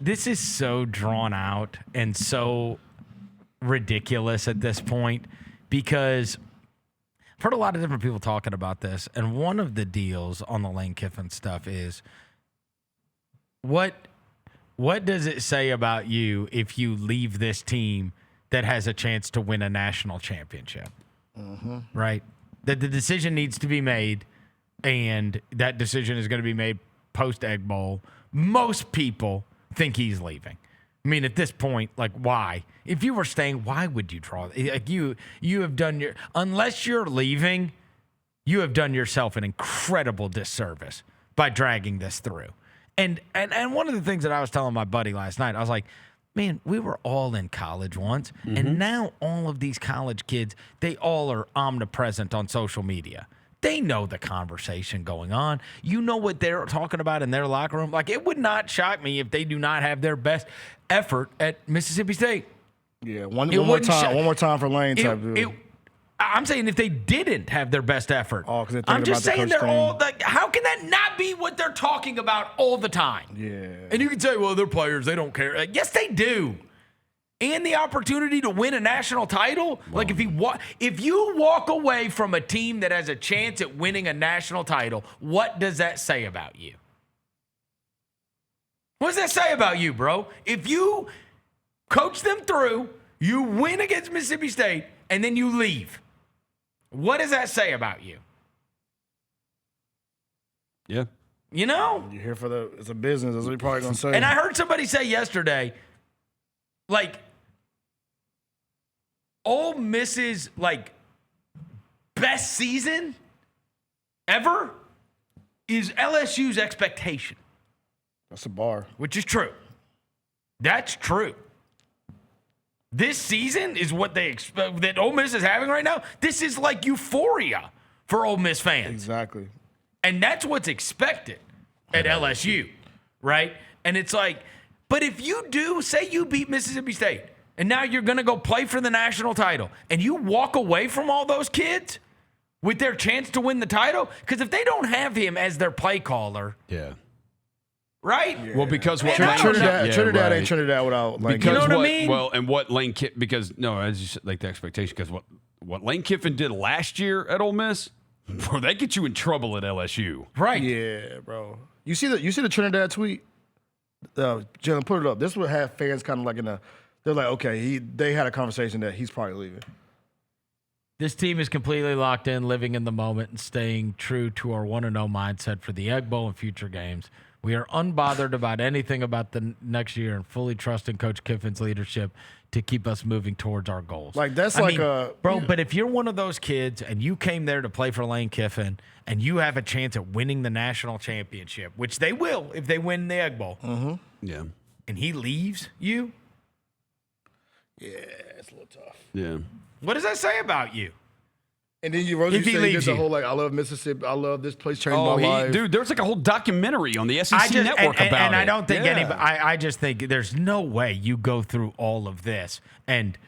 this is so drawn out and so ridiculous at this point because I've heard a lot of different people talking about this, and one of the deals on the Lane Kiffin stuff is what does it say about you if you leave this team that has a chance to win a national championship? Right? That the decision needs to be made, and that decision is going to be made post-Egg Bowl. Most people think he's leaving. I mean, at this point, like, why? If you were staying, why would you draw? Like, you have done unless you're leaving, you have done yourself an incredible disservice by dragging this through. And one of the things that I was telling my buddy last night, I was like, man, we were all in college once, and now all of these college kids, they all are omnipresent on social media. They know the conversation going on. You know what they're talking about in their locker room. Like, it would not shock me if they do not have their best effort at Mississippi State. Yeah, one more time for Lane type deal. I'm saying if they didn't have their best effort. Oh, because I'm just saying they're all like, how can that not be what they're talking about all the time? Yeah. And you can say, well, they're players, they don't care. Like, yes, they do. And the opportunity to win a national title. Like, if you walk away from a team that has a chance at winning a national title, what does that say about you? What does that say about you, bro? If you coach them through, you win against Mississippi State, and then you leave, what does that say about you? Yeah. You know? You're here it's a business. That's what you're probably going to say. And I heard somebody say yesterday, like, Ole Miss's, like, best season ever is LSU's expectation. That's a bar. Which is true. That's true. This season is what they expect that Ole Miss is having right now. This is like euphoria for Ole Miss fans. Exactly. And that's what's expected at LSU, right? And it's like, but if you do, say you beat Mississippi State, and now you're going to go play for the national title, and you walk away from all those kids with their chance to win the title, because if they don't have him as their play caller, Yeah. right? Yeah. Well, because what Trinidad ain't Trinidad without Lane Kiffin. You know what I mean? Well, and what Lane Kiffin, because, no, as you said, like the expectation, because what Lane Kiffin did last year at Ole Miss, bro, that gets you in trouble at LSU. Right. Yeah, bro. You see the Trinidad tweet? Jalen, put it up. This would have fans kind of like they're like, okay, they had a conversation that he's probably leaving. This team is completely locked in, living in the moment, and staying true to our 1-0 mindset for the Egg Bowl and future games. We are unbothered about anything about the next year and fully trusting Coach Kiffin's leadership to keep us moving towards our goals. Like, that's bro, but if you're one of those kids and you came there to play for Lane Kiffin and you have a chance at winning the national championship, which they will if they win the Egg Bowl, Yeah. and he leaves you, yeah, it's a little tough. Yeah. what does that say about you? And then Roser If he said leaves the you. whole, like, I love Mississippi. I love this place, changed my life. Dude, there's like a whole documentary on the SEC network about it. And I don't think anybody, I just think there's no way you go through all of this and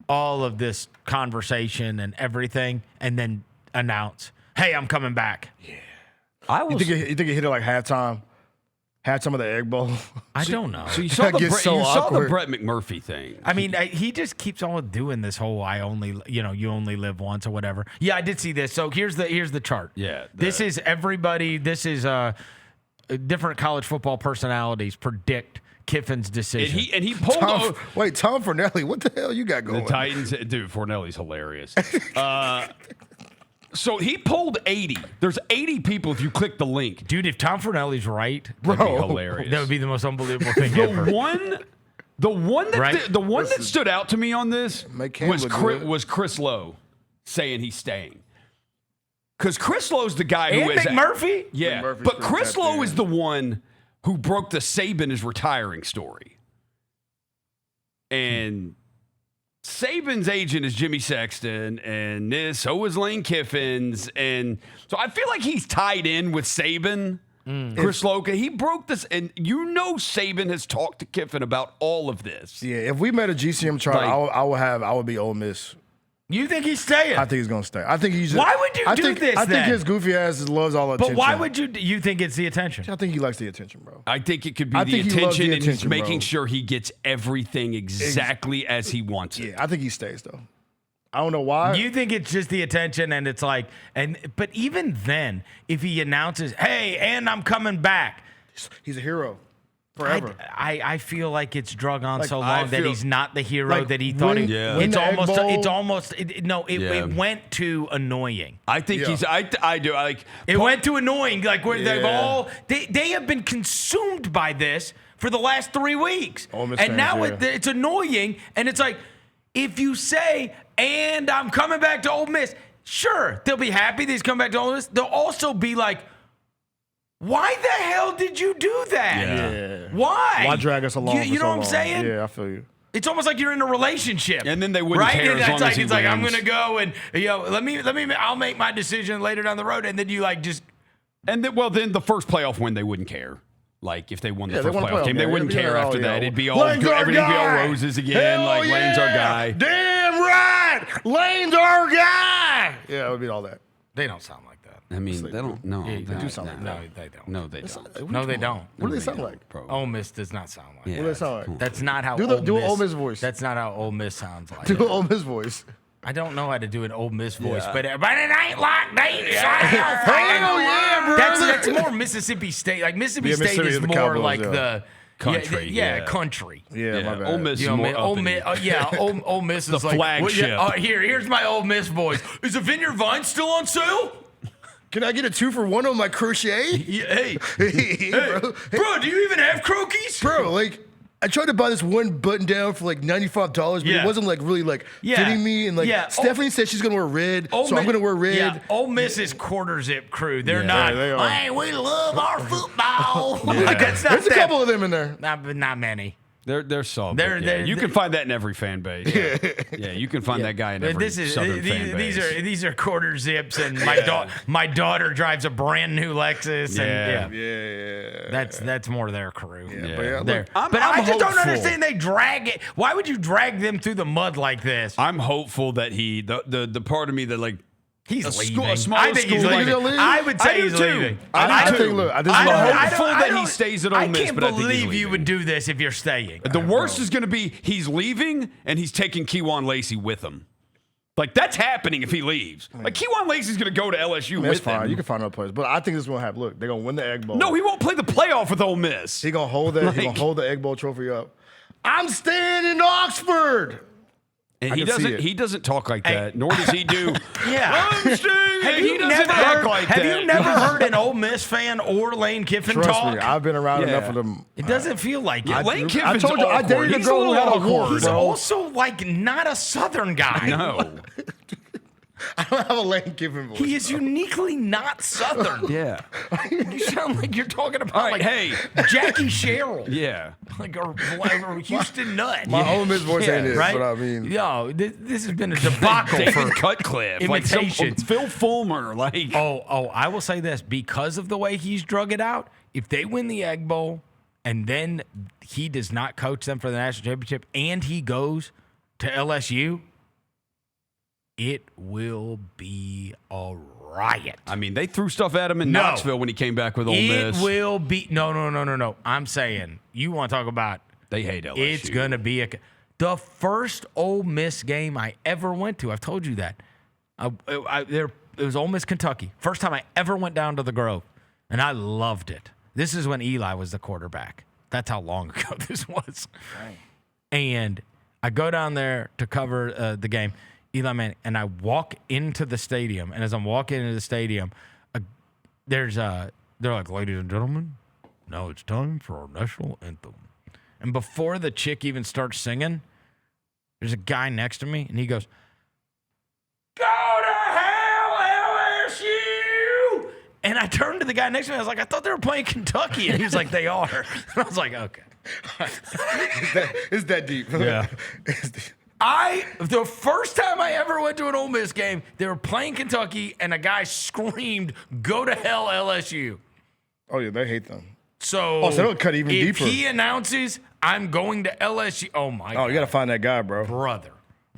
all of this conversation and everything and then announce, hey, I'm coming back. Yeah. You think he hit it like halftime? Halftime of the Egg Bowl? I don't know. So you saw the awkward. Brett McMurphy thing. I mean, he just keeps on doing this whole you only live once or whatever. Yeah, I did see this. So here's the chart. Yeah. This is everybody. This is different college football personalities predict Kiffin's decision. And he pulled Tom Fornelli, what the hell you got going? The Titans, dude, Fornelli's hilarious. So he pulled 80. There's 80 people if you click the link. Dude, if Tom Fornelli's right, That'd be hilarious. that would be the most unbelievable thing ever. The one that stood out to me on this was Chris Lowe saying he's staying. Because Chris Lowe's the guy who is McMurphy? Yeah, McMurphy's but Chris pretty Lowe is the one who broke the Saban is retiring story. And Saban's agent is Jimmy Sexton, and so is Lane Kiffin's. And so I feel like he's tied in with Saban. Chris Lowe, he broke this, and Saban has talked to Kiffin about all of this. Yeah, if we met a GCM chart, I would be Ole Miss. You think he's staying? I think he's gonna stay. I think he's. Why would you do this? I think then? his goofy ass loves all the attention. But why would you think it's the attention? I think he likes the attention, bro. I think it could be I the think he loves attention, the and he's attention, making bro. sure he gets everything exactly as he wants it. Yeah, I think he stays though. I don't know why. You think it's just the attention, and it's like, but even then, if he announces, "Hey, and I'm coming back," He's a hero forever. I feel like it's drug on Like, so I long that feel- he's not the hero like, that he thought when- he. Yeah. when It's the Egg almost. Bowl- It's almost. It went to annoying. I think Yeah. he's. I do. Like It went to annoying. Like where they've Yeah. all they have been consumed by this for the last 3 weeks, Ole Miss and fans, now yeah. it's annoying. And it's like if you say, "And I'm coming back to Ole Miss," sure, they'll be happy that he's coming back to Ole Miss. They'll also be like, "Why the hell did you do that? Yeah. Why? Why drag us along? You for so know what I'm long? saying? Yeah, I feel you. It's almost like you're in a relationship, And then they wouldn't right? care And as that's long like as he it's like I'm wins. gonna go and let me. I'll make my decision later down the road, and then you like just. And then, then the first playoff win, they wouldn't care. Like if they won the Yeah, they first won a playoff playoff game, they game. wouldn't It'd be care like, after oh, that. yeah. It'd be all Lane's good. our Everything would be all guy. roses again. Hell Like Lane's our yeah. guy. Damn right. Lane's our guy. Yeah, it would be all that. They don't sound like that. I mean, they don't. No, Yeah, they do sound like No, they don't. No, they don't. No, they don't. What do they sound like? Bro. Ole Miss does not sound like. Yeah. that. What do they sound like? That's not how. Do an Ole Miss voice. That's not how Ole Miss sounds like. Do an Ole Miss voice. I don't know how to do an Ole Miss voice, Yeah. but it ain't like they Hell yeah, bro. That's more Mississippi State. Like Mississippi Yeah, State Mississippi is is the more Cowboys, like yeah. the Country, Yeah, yeah. country. Yeah, my bad. Ole Miss You is know, more Ole uppity. Ole Miss is The like flagship. Well, here's my Ole Miss voice. Is the Vineyard Vine still on sale? Can I get a 2-for-1 on my crochet? Yeah, hey, bro. bro, do you even have croquis? Bro, like, I tried to buy this one button down for like $95, but Yeah. it wasn't like really like Yeah. fitting me. And like Yeah. Stephanie said she's gonna wear red, so I'm gonna wear red. Yeah, Ole Miss is quarter zip crew. They're Yeah. not. Yeah, they are. Hey, we love our football. Like that's not There's a them. couple of them in there. Not many. They're so. They're- You can find that in every fan base. Yeah, you can find that guy in But every this is Southern fan base. these are quarter zips, and my daughter drives a brand new Lexus. And Yeah. Yeah. that's more their crew. But yeah, There. look, I'm- But I I'm just don't hopeful. understand they drag it. Why would you drag them through the mud like this? I'm hopeful that the part of me that like He's a leaving. school- a smaller I think he's school, leaving. like- He's gonna I would say I do he's too. leaving. I think, look, this is I'm my hope. hopeful that he stays at Ole Miss, can't but I think he's believe you leaving. would do this if you're staying. The worst is going to be he's leaving and he's taking Kejuan Lacey with him. Like that's happening if he leaves. Like Kejuan Lacey's going to go to LSU That's with fine. him. You can find other players, but I think this is what happen. Look, they're gonna win the Egg Bowl. No, he won't play the playoff with Ole Miss. He gonna hold that. He Like- gonna hold the Egg Bowl trophy up. I'm staying in Oxford. And I he can see doesn't. it. He doesn't talk like that. Nor does he do. Yeah. I'm staying. Have He you doesn't never act heard, like have that. you never heard an Ole Miss fan or Lane Kiffin Trust talk? me, I've been around Yeah. enough of them. It doesn't feel like it. Lane I Kiffin's told you, I awkward. dated a He's girl who little had a awkward, wolf, He's bro. also like not a Southern guy. No. I don't have a Lane Kiffin voice. He is uniquely not Southern. Yeah. You sound like you're talking about All right, like hey. Jackie Sherrill. Yeah. Like a Houston Nut. My Ole Miss voice ain't it, right? but I mean, Yo, this has been a debacle David for Cutcliffe. Like some, imitations. Phil Fulmer. Like. Oh, I will say this. Because of the way he's drug it out, if they win the Egg Bowl and then he does not coach them for the national championship and he goes to LSU, it will be a riot. I mean, they threw stuff at him in No. Knoxville when he came back with Ole It Miss. will be no. I'm saying you want to talk about They hate LSU. it's going to be the first Ole Miss game I ever went to. I've told you that. It was Ole Miss, Kentucky. First time I ever went down to the Grove, and I loved it. This is when Eli was the quarterback. That's how long ago this was. And I go down there to cover the game, Eli Manning, and I walk into the stadium. And as I'm walking into the stadium, they're like, ladies and gentlemen, now it's time for our national anthem. And before the chick even starts singing, there's a guy next to me, and he goes, "Go to hell, LSU!" And I turned to the guy next to me. I was like, "I thought they were playing Kentucky." And he was like, "They are." And I was like, "Okay." it's that deep. Yeah. It's deep. The first time I ever went to an Ole Miss game, they were playing Kentucky, and a guy screamed, "Go to hell, LSU!" Oh yeah, they hate them. So, So they'll cut even if deeper. he announces, "I'm going to LSU," oh my Oh, God, you gotta find that guy, bro. brother.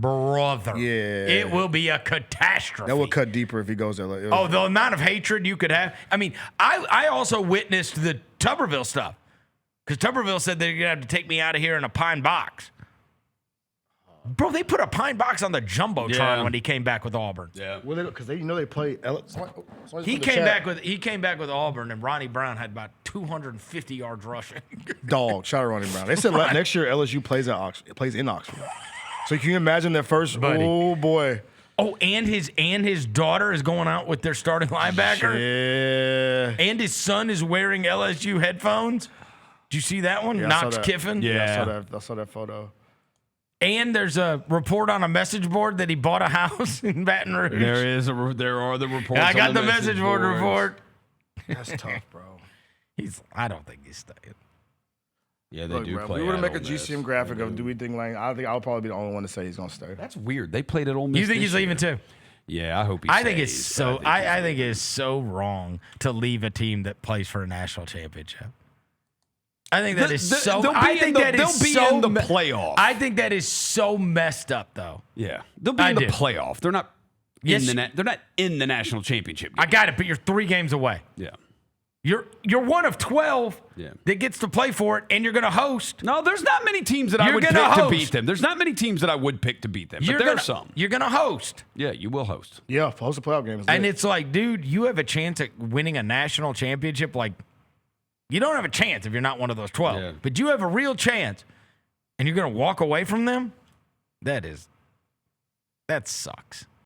brother. Yeah. It will be a catastrophe. That will cut deeper if he goes there. Like, Oh, the amount of hatred you could have. I mean, I also witnessed the Tuberville stuff because Tuberville said they're going to have to take me out of here in a pine box. Bro, they put a pine box on the Jumbotron when he came back with Auburn. Yeah. because they play. He came back with Auburn, and Ronnie Brown had about 250 yards rushing. Dog. Shout out Ronnie Brown. They said next year LSU plays in Oxford. So can you imagine their first? Buddy. Oh boy. Oh, and his daughter is going out with their starting linebacker. Yeah. And his son is wearing LSU headphones. Did you see that one? Yeah, I saw Knox that. Kiffin. Yeah. I saw that photo. And there's a report on a message board that he bought a house in Baton Rouge. There are the reports. I got on the message board boards. report. That's tough, bro. I don't think he's staying. Yeah, they Look, do bro, play. we were to at make a Ole Miss. GCM graphic of do we think Lane? I think I'll probably be the only one to say he's gonna stay. That's weird. They played at Ole Miss. You think this he's leaving year. too? Yeah, I hope he. I think it's stays. so. he's I think leaving. it's so wrong to leave a team that plays for a national championship. I think that is so. They'll be I in think the- that they'll is be so in the me- playoff. I think that is so messed up, though. Yeah, they'll be I in the do. playoff. They're not. Yes. They're not in the national championship. I game. got it, but you're 3 games away. Yeah. You're one of 12 Yeah. that gets to play for it, and you're going to host. No, there's not many teams that I You're would pick gonna to host. beat them. There's not many teams that I would pick to beat them. But there are some. You're going to host. Yeah, you will host. Yeah, host a playoff game. Is And lit. it's like, dude, you have a chance at winning a national championship. Like, you don't have a chance if you're not one of those 12, Yeah. but you have a real chance, and you're going to walk away from them? That sucks.